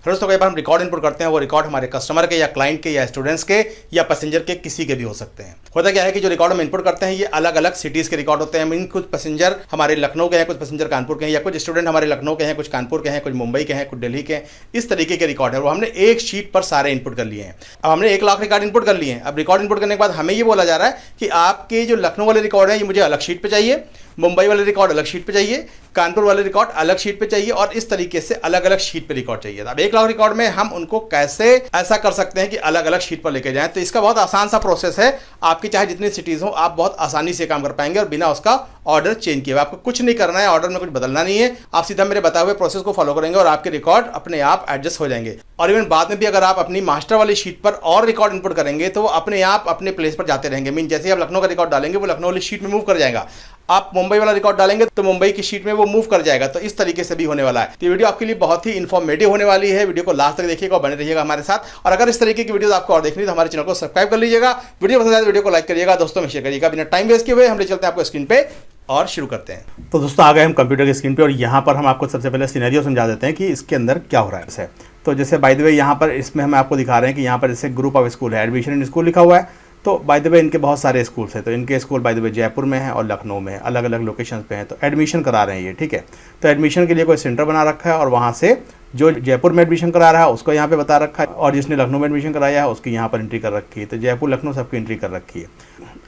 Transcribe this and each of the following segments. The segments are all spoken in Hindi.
फिर दोस्तों कई बार हम रिकॉर्ड इनपुट करते हैं, वो रिकॉर्ड हमारे कस्टमर के या क्लाइंट के या स्टूडेंट्स के या पैसेंजर के किसी के भी हो सकते हैं। होता क्या है कि जो रिकॉर्ड हम इनपुट करते हैं ये अलग अलग सिटीज़ के रिकॉर्ड होते हैं। मीन कुछ पैसेंजर हमारे लखनऊ के हैं, कुछ पैसेंजर कानपुर के हैं, या कुछ स्टूडेंट हमारे लखनऊ के हैं, कुछ कानपुर के हैं, कुछ मुंबई के हैं, कुछ दिल्ली के हैं। इस तरीके के रिकॉर्ड है, वो हमने एक शीट पर सारे इनपुट कर लिए हैं। अब हमने 1 लाख रिकॉर्ड इनपुट कर लिए हैं। अब रिकॉर्ड इनपुट करने के बाद हमें ये बोला जा रहा है कि आपके जो लखनऊ वाले रिकॉर्ड है ये मुझे अलग शीट पे चाहिए, मुंबई वाले रिकॉर्ड अलग शीट पे चाहिए, कानपुर वाले रिकॉर्ड अलग शीट पे चाहिए, और इस तरीके से अलग अलग शीट पे रिकॉर्ड चाहिए। अब 1 लाख रिकॉर्ड में हम उनको कैसे ऐसा कर सकते हैं कि अलग अलग शीट पर लेके जाएं? तो इसका बहुत आसान सा प्रोसेस है। आपकी चाहे जितनी सिटीज हो, आप बहुत आसानी से काम कर पाएंगे और बिना उसका ऑर्डर चेंज किए। आपको कुछ नहीं करना है, ऑर्डर में कुछ बदलना नहीं है। आप सीधा मेरे बताए हुए प्रोसेस को फॉलो करेंगे और आपके रिकॉर्ड अपने आप एडजस्ट हो जाएंगे। और इवन बाद में भी अगर आप अपनी मास्टर वाली शीट पर और रिकॉर्ड इनपुट करेंगे तो वो अपने आप अपने प्लेस पर जाते रहेंगे। मीन जैसे आप लखनऊ का रिकॉर्ड डालेंगे वो लखनऊ वाली शीट में मूव कर जाएगा, आप मुंबई वाला रिकॉर्ड डालेंगे तो मुंबई की शीट में वो मूव कर जाएगा। तो इस तरीके से भी होने वाला है। तो ये वीडियो आपके लिए बहुत ही इन्फॉर्मेटिव होने वाली है। वीडियो को लास्ट तक देखिएगा और बने रहिएगा हमारे साथ। और अगर इस तरीके की वीडियो आपको और देखनी तो हमारे चैनल को सब्सक्राइब कर लीजिएगा। वीडियो पसंद आए तो वीडियो को लाइक करिएगा, दोस्तों में शेयर करिएगा। बिना टाइम वेस्ट किए हुए हम ले चलते हैं आपको स्क्रीन पे और शुरू करते हैं। तो दोस्तों आ गए हम कंप्यूटर की स्क्रीन पे और यहाँ पर हम आपको सबसे पहले सिनेरियो समझा देते हैं कि इसके अंदर क्या हो रहा है। तो जैसे बाय द वे यहाँ पर इसमें हम आपको दिखा रहे हैं कि यहाँ पर जैसे ग्रुप ऑफ स्कूल है, एडमिशन इन स्कूल लिखा हुआ है। तो बाय द वे इनके बहुत सारे स्कूल्स हैं। तो इनके school by the way Jaipur में है और लखनऊ में है, अलग अलग लोकेशंस पे हैं। तो एडमिशन करा रहे हैं ये, ठीक है। तो एडमिशन के लिए कोई सेंटर बना रखा है और वहाँ से जो जयपुर में एडमिशन करा रहा है उसको यहाँ पे बता रखा है, और जिसने लखनऊ में एडमिशन कराया है उसकी यहाँ पर एंट्री कर रखी है। तो जयपुर लखनऊ सबकी एंट्री कर रखी है।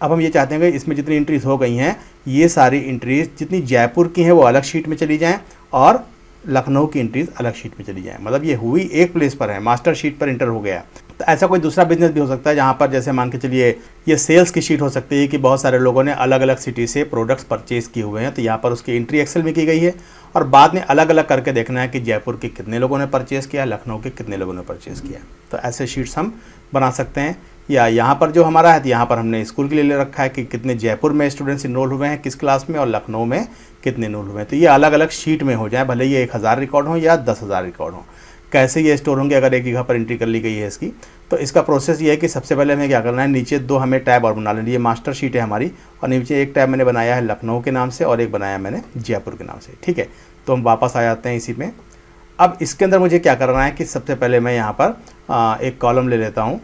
अब हम ये चाहते हैं कि इसमें जितनी एंट्रीज हो गई हैं ये सारी एंट्रीज जितनी जयपुर की हैं वो अलग शीट में चली जाएँ और लखनऊ की एंट्रीज अलग शीट में चली जाएँ। मतलब ये हुई एक प्लेस पर है, मास्टर शीट पर इंटर हो गया। तो ऐसा कोई दूसरा बिजनेस भी हो सकता है जहाँ पर जैसे मान के चलिए ये सेल्स की शीट हो सकती है कि बहुत सारे लोगों ने अलग अलग सिटी से प्रोडक्ट्स परचेज किए हुए हैं। तो यहाँ पर उसकी एंट्री एक्सेल में की गई है और बाद में अलग अलग करके देखना है कि जयपुर के कितने लोगों ने परचेज़ किया, लखनऊ के कितने लोगों ने परचेज़ किया। तो ऐसे शीट्स हम बना सकते हैं। या यहाँ पर जो हमारा है तो यहाँ पर हमने स्कूल के लिए ले रखा है कि कितने जयपुर में स्टूडेंट्स इनरोल हुए हैं किस क्लास में और लखनऊ में कितने इनरोल हुए हैं। तो ये अलग अलग शीट में हो जाए, भले ये 1000 रिकॉर्ड हो या 10,000 रिकॉर्ड हो। कैसे ये स्टोर होंगे अगर एक जगह पर एंट्री कर ली गई है इसकी। तो इसका प्रोसेस ये है कि सबसे पहले हमें क्या करना है, नीचे 2 हमें टैब और बना लेंगे। ये मास्टर शीट है हमारी और नीचे एक टैब मैंने बनाया है लखनऊ के नाम से और एक बनाया मैंने जयपुर के नाम से, ठीक है। तो हम वापस आ जाते हैं इसी में। अब इसके अंदर मुझे क्या करना है कि सबसे पहले मैं यहाँ पर एक कॉलम ले लेता हूँ,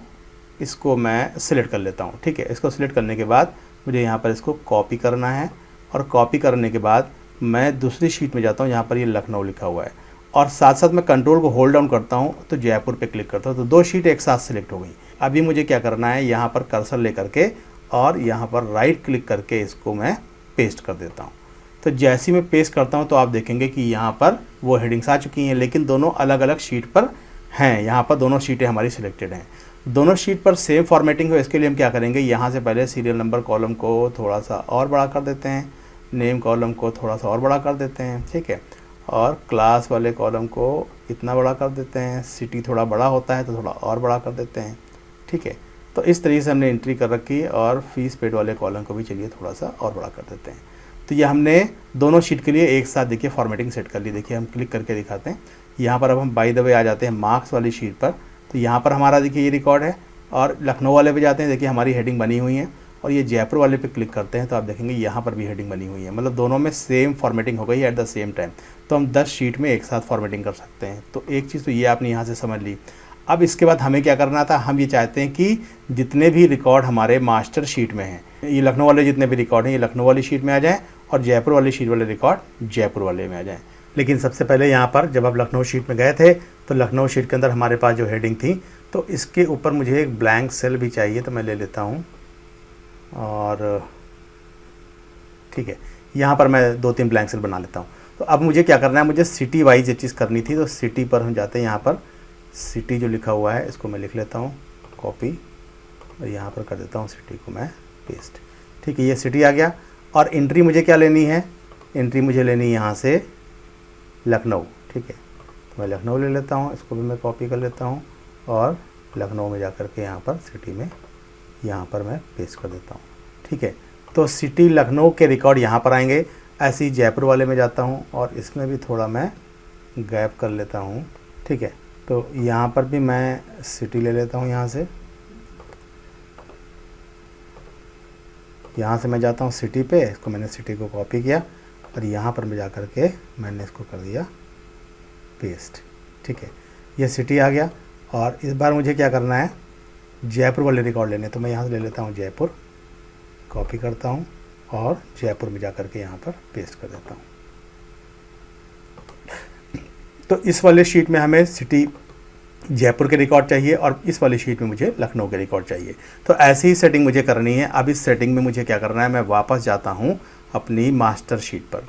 इसको मैं सिलेक्ट कर लेता हूँ, ठीक है। इसको सिलेक्ट करने के बाद मुझे यहाँ पर इसको कॉपी करना है और कॉपी करने के बाद मैं दूसरी शीट में जाता हूँ, यहाँ पर ये लखनऊ लिखा हुआ है और साथ साथ मैं कंट्रोल को होल्ड डाउन करता हूँ तो जयपुर पे क्लिक करता हूँ। तो 2 शीट एक साथ सिलेक्ट हो गई। अभी मुझे क्या करना है, यहाँ पर कर्सर ले करके और यहाँ पर राइट क्लिक करके इसको मैं पेस्ट कर देता हूँ। तो जैसे ही मैं पेस्ट करता हूँ तो आप देखेंगे कि यहाँ पर वो हेडिंग्स आ चुकी हैं, लेकिन दोनों अलग अलग शीट पर हैं। यहाँ पर दोनों शीटें हमारी सिलेक्टेड हैं। दोनों शीट पर सेम फॉर्मेटिंग हो, इसके लिए हम क्या करेंगे, यहाँ से पहले सीरियल नंबर कॉलम को थोड़ा सा और बड़ा कर देते हैं, नेम कॉलम को थोड़ा सा और बड़ा कर देते हैं, ठीक है। और क्लास वाले कॉलम को इतना बड़ा कर देते हैं, सिटी थोड़ा बड़ा होता है तो थोड़ा और बड़ा कर देते हैं, ठीक है। तो इस तरीके से हमने एंट्री कर रखी है और फीस पेड वाले कॉलम को भी चलिए थोड़ा सा और बड़ा कर देते हैं। तो ये हमने दोनों शीट के लिए एक साथ देखिए फॉर्मेटिंग सेट कर ली। देखिए हम क्लिक करके दिखाते हैं। यहाँ पर अब हम बाय द वे आ जाते हैं मार्क्स वाली शीट पर। तो यहाँ पर हमारा देखिए ये रिकॉर्ड है और लखनऊ वाले पे जाते हैं, देखिए हमारी हेडिंग बनी हुई है। और ये जयपुर वाले पे क्लिक करते हैं तो आप देखेंगे यहाँ पर भी हेडिंग बनी हुई है। मतलब दोनों में सेम फॉर्मेटिंग हो गई है एट द सेम टाइम। तो हम 10 शीट में एक साथ फॉर्मेटिंग कर सकते हैं। तो एक चीज़ तो ये आपने यहाँ से समझ ली। अब इसके बाद हमें क्या करना था, हम ये चाहते हैं कि जितने भी रिकॉर्ड हमारे मास्टर शीट में हैं, ये लखनऊ वाले जितने भी रिकॉर्ड हैं ये लखनऊ वाली शीट में आ जाएँ और जयपुर वाली शीट वाले रिकॉर्ड जयपुर वाले में आ जाएँ। लेकिन सबसे पहले यहाँ पर जब आप लखनऊ शीट में गए थे तो लखनऊ शीट के अंदर हमारे पास जो हेडिंग थी तो इसके ऊपर मुझे एक ब्लैंक सेल भी चाहिए। तो मैं ले लेता हूँ और ठीक है, यहाँ पर मैं 2-3 ब्लैंक सेल बना लेता हूँ। तो अब मुझे क्या करना है, मुझे सिटी वाइज ये चीज़ करनी थी। तो सिटी पर हम जाते हैं, यहाँ पर सिटी जो लिखा हुआ है इसको मैं लिख लेता हूँ कॉपी और यहाँ पर कर देता हूँ सिटी को मैं पेस्ट, ठीक है। ये सिटी आ गया और एंट्री मुझे क्या लेनी है, एंट्री मुझे लेनी है यहाँ से लखनऊ, ठीक है। तो मैं लखनऊ ले लेता हूँ, इसको भी मैं कॉपी कर लेता हूँ और लखनऊ में जा कर के यहाँ पर सिटी में यहाँ पर मैं पेस्ट कर देता हूँ, ठीक है। तो सिटी लखनऊ के रिकॉर्ड यहाँ पर आएंगे। ऐसे ही जयपुर वाले में जाता हूँ और इसमें भी थोड़ा मैं गैप कर लेता हूँ, ठीक है। तो यहाँ पर भी मैं सिटी ले लेता हूँ, यहाँ से मैं जाता हूँ सिटी पे, इसको मैंने सिटी को कॉपी किया और यहाँ पर मैं जा कर के मैंने इसको कर दिया पेस्ट, ठीक है। ये सिटी आ गया। और इस बार मुझे क्या करना है, जयपुर वाले रिकॉर्ड लेने, तो मैं यहाँ से ले लेता हूँ जयपुर, कॉपी करता हूँ और जयपुर में जा कर के यहाँ पर पेस्ट कर देता हूँ। तो इस वाले शीट में हमें सिटी जयपुर के रिकॉर्ड चाहिए और इस वाली शीट में मुझे लखनऊ के रिकॉर्ड चाहिए। तो ऐसी ही सेटिंग मुझे करनी है। अब इस सेटिंग में मुझे क्या करना है, मैं वापस जाता हूँ अपनी मास्टर शीट पर।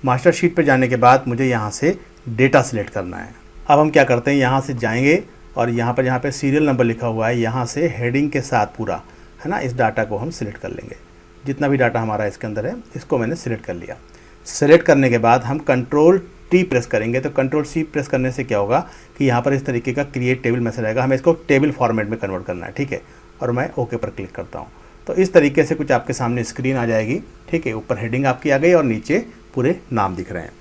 मास्टर शीट पर जाने के बाद मुझे यहाँ से डेटा सिलेक्ट करना है। अब हम क्या करते हैं, यहाँ से जाएंगे और यहाँ पर जहाँ पे सीरियल नंबर लिखा हुआ है, यहाँ से हेडिंग के साथ पूरा है ना, इस डाटा को हम सिलेक्ट कर लेंगे। जितना भी डाटा हमारा इसके अंदर है, इसको मैंने सिलेक्ट कर लिया। सिलेक्ट करने के बाद हम कंट्रोल टी प्रेस करेंगे। तो कंट्रोल सी प्रेस करने से क्या होगा कि यहाँ पर इस तरीके का क्रिएट टेबल मैसेज आएगा। हमें इसको टेबल फॉर्मेट में कन्वर्ट करना है, ठीक है। और मैं ओके पर क्लिक करता हूँ। तो इस तरीके से कुछ आपके सामने स्क्रीन आ जाएगी, ठीक है। ऊपर हेडिंग आपकी आ गई और नीचे पूरे नाम दिख रहे हैं।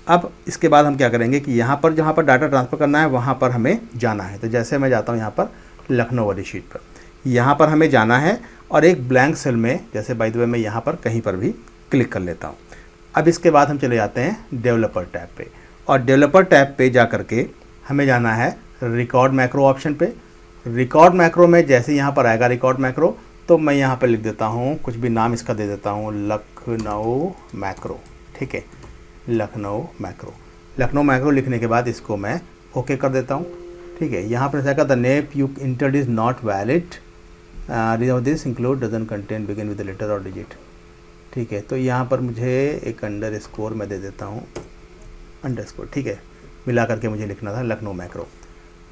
अब इसके बाद हम क्या करेंगे कि यहाँ पर जहाँ पर डाटा ट्रांसफ़र करना है वहाँ पर हमें जाना है। तो जैसे मैं जाता हूँ यहाँ पर लखनऊ वाली शीट पर, यहाँ पर हमें जाना है और एक ब्लैंक सेल में, जैसे बाय द वे मैं यहाँ पर कहीं पर भी क्लिक कर लेता हूँ। अब इसके बाद हम चले जाते हैं डेवलपर टैब पे और डेवलपर टैब पे जा करके हमें जाना है रिकॉर्ड मैक्रो ऑप्शन पे। रिकॉर्ड मैक्रो में जैसे यहाँ पर आएगा रिकॉर्ड मैक्रो, तो मैं यहाँ पर लिख देता हूँ, कुछ भी नाम इसका दे देता हूँ, लखनऊ मैक्रो, ठीक है। लखनऊ मैक्रो, लखनऊ मैक्रो लिखने के बाद इसको मैं ओके कर देता हूँ, ठीक है। यहाँ पर ऐसा the name you entered is not valid, this include doesn't contain begin with letter और डिजिट, ठीक है। तो यहाँ पर मुझे एक अंडरस्कोर मैं दे देता हूँ, अंडरस्कोर, ठीक है। मिला करके मुझे लिखना था लखनऊ मैक्रो।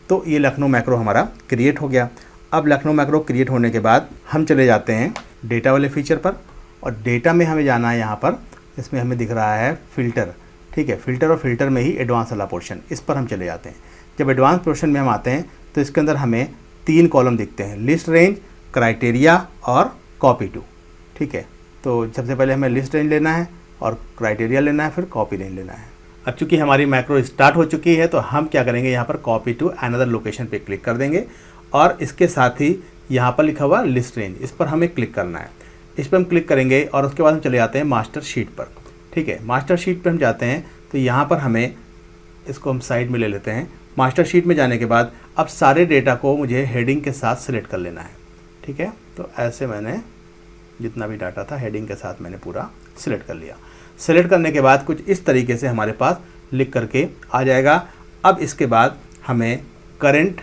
तो ये लखनऊ मैक्रो हमारा क्रिएट हो गया। अब लखनऊ मैक्रो क्रिएट होने के बाद हम चले जाते हैं डेटा वाले फीचर पर और डेटा में हमें जाना है, यहाँ पर इसमें हमें दिख रहा है फ़िल्टर, ठीक है। फ़िल्टर और फिल्टर में ही एडवांस वाला पोर्शन, इस पर हम चले जाते हैं। जब एडवांस पोर्शन में हम आते हैं तो इसके अंदर हमें 3 कॉलम दिखते हैं, लिस्ट रेंज, क्राइटेरिया और कॉपी टू, ठीक है। तो सबसे पहले हमें लिस्ट रेंज लेना है और क्राइटेरिया लेना है, फिर कॉपी रेंज लेना है। अब चूंकि हमारी मैक्रो स्टार्ट हो चुकी है तो हम क्या करेंगे, यहाँ पर कॉपी टू अनदर लोकेशन पे क्लिक कर देंगे और इसके साथ ही यहाँ पर लिखा हुआ लिस्ट रेंज, इस पर हमें क्लिक करना है। इस पर हम क्लिक करेंगे और उसके बाद हम चले जाते हैं मास्टर शीट पर, ठीक है। मास्टर शीट पर हम जाते हैं तो यहाँ पर हमें इसको हम साइड में ले लेते हैं। मास्टर शीट में जाने के बाद अब सारे डेटा को मुझे हेडिंग के साथ सिलेक्ट कर लेना है, ठीक है। तो ऐसे मैंने जितना भी डाटा था हेडिंग के साथ मैंने पूरा सिलेक्ट कर लिया। सिलेक्ट करने के बाद कुछ इस तरीके से हमारे पास लिख करके आ जाएगा। अब इसके बाद हमें करंट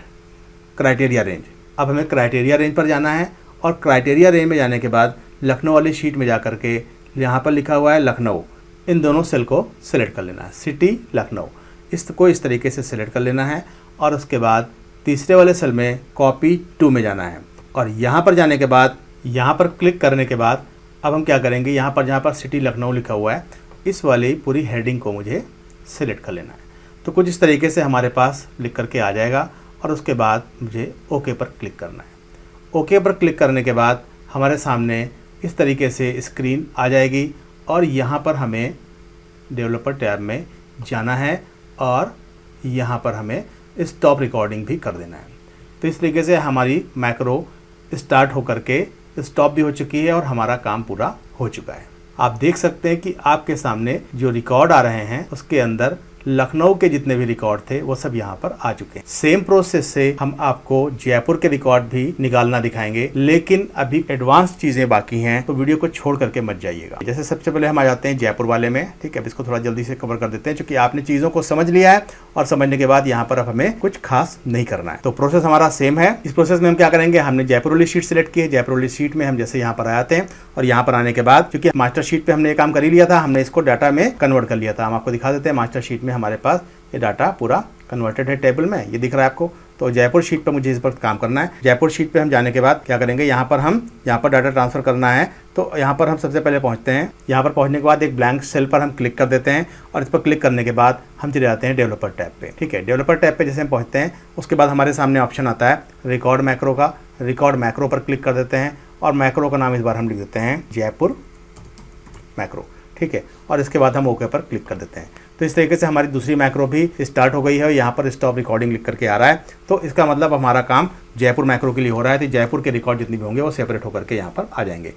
क्राइटेरिया रेंज, अब हमें क्राइटेरिया रेंज पर जाना है और क्राइटेरिया रेंज में जाने के बाद लखनऊ वाली शीट में जा कर के यहाँ पर लिखा हुआ है लखनऊ, इन दोनों सेल को सिलेक्ट कर लेना है, सिटी लखनऊ, इसको इस तरीके से सिलेक्ट कर लेना है। और उसके बाद तीसरे वाले सेल में कॉपी टू में जाना है और यहाँ पर जाने के बाद यहाँ पर क्लिक करने के बाद अब हम क्या करेंगे, यहाँ पर जहाँ पर सिटी लखनऊ लिखा हुआ है इस वाली पूरी हेडिंग को मुझे सिलेक्ट कर लेना है। तो कुछ इस तरीके से हमारे पास लिख करके आ जाएगा और उसके बाद मुझे ओके पर क्लिक करना है। ओके पर क्लिक करने के बाद हमारे सामने इस तरीके से स्क्रीन आ जाएगी और यहाँ पर हमें डेवलपर टैब में जाना है और यहाँ पर हमें स्टॉप रिकॉर्डिंग भी कर देना है। तो इस तरीके से हमारी मैक्रो स्टार्ट होकर के स्टॉप भी हो चुकी है और हमारा काम पूरा हो चुका है। आप देख सकते हैं कि आपके सामने जो रिकॉर्ड आ रहे हैं उसके अंदर लखनऊ के जितने भी रिकॉर्ड थे वो सब यहाँ पर आ चुके हैं। सेम प्रोसेस से हम आपको जयपुर के रिकॉर्ड भी निकालना दिखाएंगे, लेकिन अभी एडवांस चीजें बाकी हैं तो वीडियो को छोड़ करके मत जाइएगा। जैसे सबसे पहले हम आ जाते हैं जयपुर वाले में, ठीक है। अब इसको थोड़ा जल्दी से कवर कर देते हैं क्योंकि आपने चीजों को समझ लिया है और समझने के बाद यहाँ पर अब हमें कुछ खास नहीं करना है। तो प्रोसेस हमारा सेम है। इस प्रोसेस में हम क्या करेंगे, हमने जयपुर वाली शीट सिलेक्ट की है। जयपुर वाली शीट में हम जैसे यहाँ पर आते हैं और यहाँ पर आने के बाद क्योंकि मास्टर शीट पे हमने ये काम कर ही लिया था, हमने इसको डाटा में कन्वर्ट कर लिया था। हम आपको दिखा देते हैं मास्टर शीट में हमारे पास ये डाटा पूरा कन्वर्टेड है टेबल में, ये दिख रहा है आपको। तो जयपुर शीट पर मुझे इस पर काम करना है। जयपुर शीट पे हम जाने के बाद क्या करेंगे, यहाँ पर डाटा ट्रांसफर करना है। तो यहाँ पर हम सबसे पहले पहुँचते हैं। यहाँ पर पहुँचने के बाद एक ब्लैंक सेल पर हम क्लिक कर देते हैं और इस पर क्लिक करने के बाद हम चले जाते हैं डेवलपर टैब पे, ठीक है। डेवलपर टैब पे जैसे हम पहुँचते हैं उसके बाद हमारे सामने ऑप्शन आता है रिकॉर्ड मैक्रो का। रिकॉर्ड मैक्रो पर क्लिक कर देते हैं और मैक्रो का नाम इस बार हम लिख देते हैं जयपुर मैक्रो, ठीक है। और इसके बाद हम ओके पर क्लिक कर देते हैं। तो इस तरीके से हमारी दूसरी मैक्रो भी स्टार्ट हो गई है और यहाँ पर स्टॉप रिकॉर्डिंग लिख करके आ रहा है। तो इसका मतलब हमारा काम जयपुर मैक्रो के लिए हो रहा है। तो जयपुर के रिकॉर्ड जितने भी होंगे वो सेपरेट होकर के यहाँ पर आ जाएंगे।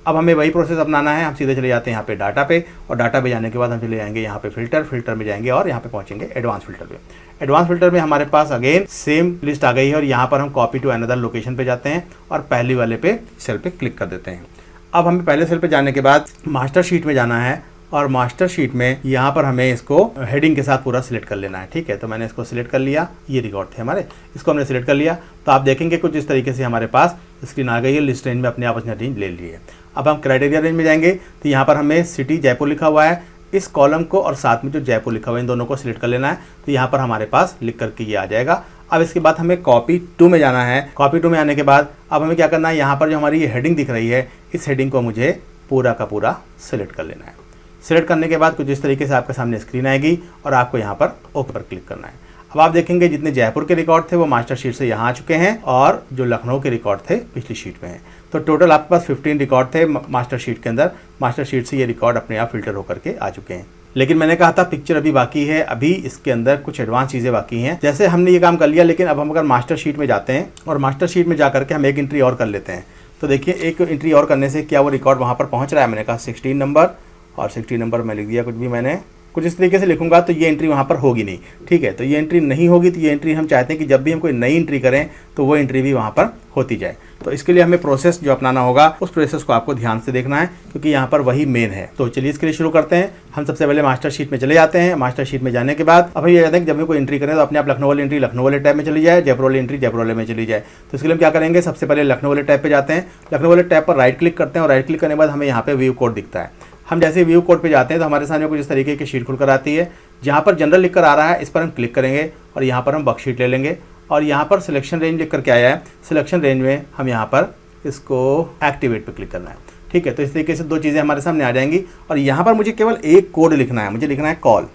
अब हमें वही प्रोसेस अपनाना है। हम सीधे चले जाते हैं यहाँ पे डाटा पे, और डाटा पे जाने के बाद हम चले जाएंगे यहाँ पे फिल्टर में जाएंगे और यहाँ पे पहुँचेंगे एडवांस फिल्टर पे। एडवांस फिल्टर में हमारे पास अगेन सेम लिस्ट आ गई है, और यहाँ पर हम कॉपी टू अनदर लोकेशन पे जाते हैं और पहली वाले पे सेल पे क्लिक कर देते हैं। अब हमें पहले सेल पे जाने के बाद मास्टर शीट में जाना है, और मास्टर शीट में यहाँ पर हमें इसको हेडिंग के साथ पूरा सिलेक्ट कर लेना है। ठीक है, तो मैंने इसको सिलेक्ट कर लिया, ये रिकॉर्ड थे हमारे, इसको हमने सिलेक्ट कर लिया। तो आप देखेंगे कुछ इस तरीके से हमारे पास स्क्रीन आ गई है, लिस्ट रेंज में अपने आप उसने रेंज ले ली है। अब हम क्राइटेरिया रेंज में जाएंगे, तो यहाँ पर हमें सिटी जयपुर लिखा हुआ है, इस कॉलम को और साथ में जो जयपुर लिखा हुआ है इन दोनों को सिलेक्ट कर लेना है। तो यहाँ पर हमारे पास लिख करके ये आ जाएगा। अब इसके बाद हमें कॉपी टू में जाना है। कॉपी टू में आने के बाद अब हमें क्या करना है, यहाँ पर जो हमारी ये हेडिंग दिख रही है, इस हेडिंग को मुझे पूरा का पूरा सिलेक्ट कर लेना है। सिलेक्ट करने के बाद कुछ इस तरीके से आपके सामने स्क्रीन आएगी, और आपको यहाँ पर ओके पर क्लिक करना है। अब आप देखेंगे जितने जयपुर के रिकॉर्ड थे वो मास्टर शीट से यहाँ आ चुके हैं, और जो लखनऊ के रिकॉर्ड थे पिछली शीट में हैं। तो टोटल आपके पास 15 रिकॉर्ड थे मास्टर शीट के अंदर। मास्टर शीट से ये रिकॉर्ड अपने आप फिल्टर होकर के आ चुके हैं। लेकिन मैंने कहा था पिक्चर अभी बाकी है, अभी इसके अंदर कुछ एडवांस चीज़ें बाकी हैं। जैसे हमने ये काम कर लिया, लेकिन अब हम अगर मास्टर शीट में जाते हैं और मास्टर शीट में जा करके हम एक एंट्री और कर लेते हैं, तो देखिए एक एंट्री और करने से क्या वो रिकॉर्ड वहाँ पर पहुँच रहा है। मैंने कहा 16 नंबर, और 16 नंबर मैं लिख दिया, कुछ भी मैंने कुछ इस तरीके से लिखूंगा तो ये एंट्री वहाँ पर होगी नहीं। ठीक है, तो ये एंट्री नहीं होगी, तो ये एंट्री हम चाहते हैं कि जब भी हम कोई नई एंट्री करें तो वो एंट्री भी वहाँ पर होती जाए। तो इसके लिए हमें प्रोसेस जो अपनाना होगा, उस प्रोसेस को आपको ध्यान से देखना है, क्योंकि यहाँ पर वही मेन है। तो चलिए इसके लिए शुरू करते हैं। हम सबसे पहले मास्टर शीट में चले जाते हैं। मास्टर शीट में जाने के बाद अब ये जाते हैं कि जब भी कोई एंट्री करें तो अपने आप लखनऊ वाली एंट्री लखनऊ वाले टैब में चली जाए, जयपुर वाली एंट्री जयपुर वाले में चली जाए। तो इसके लिए हम क्या करेंगे, सबसे पहले लखनऊ वाले टैब पे जाते हैं। लखनऊ वाले टैब पर राइट क्लिक करते हैं, और राइट क्लिक करने के बाद हमें यहाँ पे व्यू कोड दिखता है। हम जैसे व्यू कोड पे जाते हैं तो हमारे सामने कुछ इस तरीके की शीट खुलकर आती है। जहाँ पर जनरल लिखकर आ रहा है इस पर हम क्लिक करेंगे, और यहाँ पर हम वर्कशीट ले लेंगे, और यहाँ पर सिलेक्शन रेंज लिख करके आया है। सिलेक्शन रेंज में हम यहाँ पर इसको एक्टिवेट पे क्लिक करना है। ठीक है, तो इस तरीके से दो चीज़ें हमारे सामने आ जाएंगी, और यहाँ पर मुझे केवल एक कोड लिखना है, मुझे लिखना है कॉल।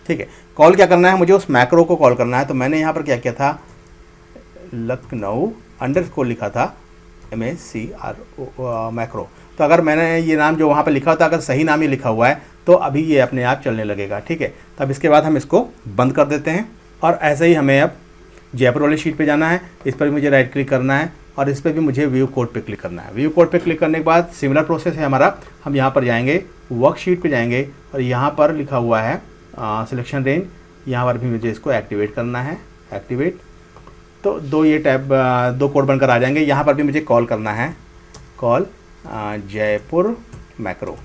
ठीक है, कॉल क्या करना है, मुझे उस मैक्रो को कॉल करना है। तो मैंने यहाँ पर क्या किया था, लखनऊ अंडरस्कोर लिखा था, MACRO मैक्रो। तो अगर मैंने ये नाम जो वहाँ पर लिखा होता, अगर सही नाम ही लिखा हुआ है तो अभी ये अपने आप चलने लगेगा। ठीक है, तब इसके बाद हम इसको बंद कर देते हैं, और ऐसे ही हमें अब जयपुर वाली शीट पे जाना है। इस पर भी मुझे राइट क्लिक करना है, और इस पर भी मुझे व्यू कोड पे क्लिक करना है। व्यू कोड पे क्लिक करने के बाद सिमिलर प्रोसेस है हमारा। हम यहाँ पर जाएंगे, वर्कशीट पे जाएंगे, और यहाँ पर लिखा हुआ है सिलेक्शन रेंज, यहाँ पर भी मुझे इसको एक्टिवेट करना है, एक्टिवेट। तो ये टैब दो कोड बनकर आ जाएंगे। यहाँ पर भी मुझे कॉल करना है, कॉल जयपुर मैक्रो।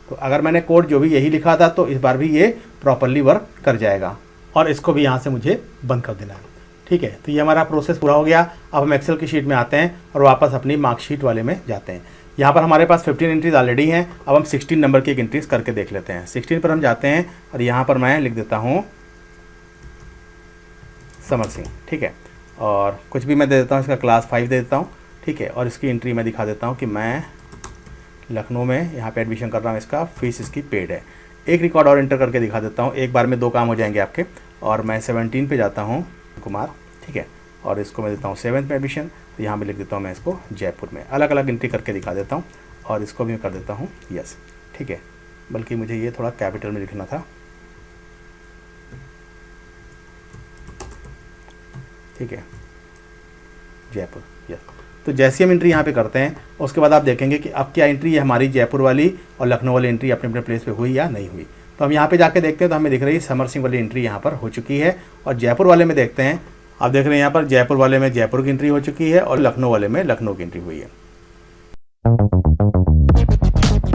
तो अगर मैंने कोड जो भी यही लिखा था तो इस बार भी ये प्रॉपरली वर्क कर जाएगा, और इसको भी यहाँ से मुझे बंद कर देना है। ठीक है, तो ये हमारा प्रोसेस पूरा हो गया। अब हम एक्सेल की शीट में आते हैं और वापस अपनी मार्कशीट वाले में जाते हैं। यहाँ पर हमारे पास 15 एंट्रीज ऑलरेडी हैं। अब हम 16 नंबर की एक एंट्रीज करके देख लेते हैं। 16 पर हम जाते हैं, और यहाँ पर मैं लिख देता हूँ समर सिंह। ठीक है, और कुछ भी मैं दे देता हूँ, इसका क्लास 5 दे देता हूँ। ठीक है, और इसकी एंट्री मैं दिखा देता हूँ कि मैं लखनऊ में यहाँ पे एडमिशन कर रहा हूँ, इसका फीस इसकी पेड है। एक रिकॉर्ड और एंटर करके दिखा देता हूँ, एक बार में दो काम हो जाएंगे आपके। और मैं 17 पे जाता हूँ, कुमार। ठीक है, और इसको मैं देता हूँ 7th में एडमिशन। तो यहाँ पे लिख देता हूँ मैं इसको जयपुर में। अलग अलग एंट्री करके दिखा देता हूँ, और इसको भी मैं कर देता हूँ यस। ठीक है, बल्कि मुझे ये थोड़ा कैपिटल में लिखना था। ठीक है, जयपुर यस। तो जैसे हम एंट्री यहाँ पे करते हैं, उसके बाद आप देखेंगे कि अब क्या एंट्री है हमारी जयपुर वाली और लखनऊ वाली एंट्री अपने अपने प्लेस पे हुई या नहीं हुई। तो हम यहाँ पे जाके देखते हैं, तो हमें दिख रही है समर सिंह वाली एंट्री यहाँ पर हो चुकी है। और जयपुर वाले में देखते हैं, आप देख रहे हैं यहाँ पर जयपुर वाले में जयपुर की एंट्री हो चुकी है, और लखनऊ वाले में लखनऊ की एंट्री हुई है।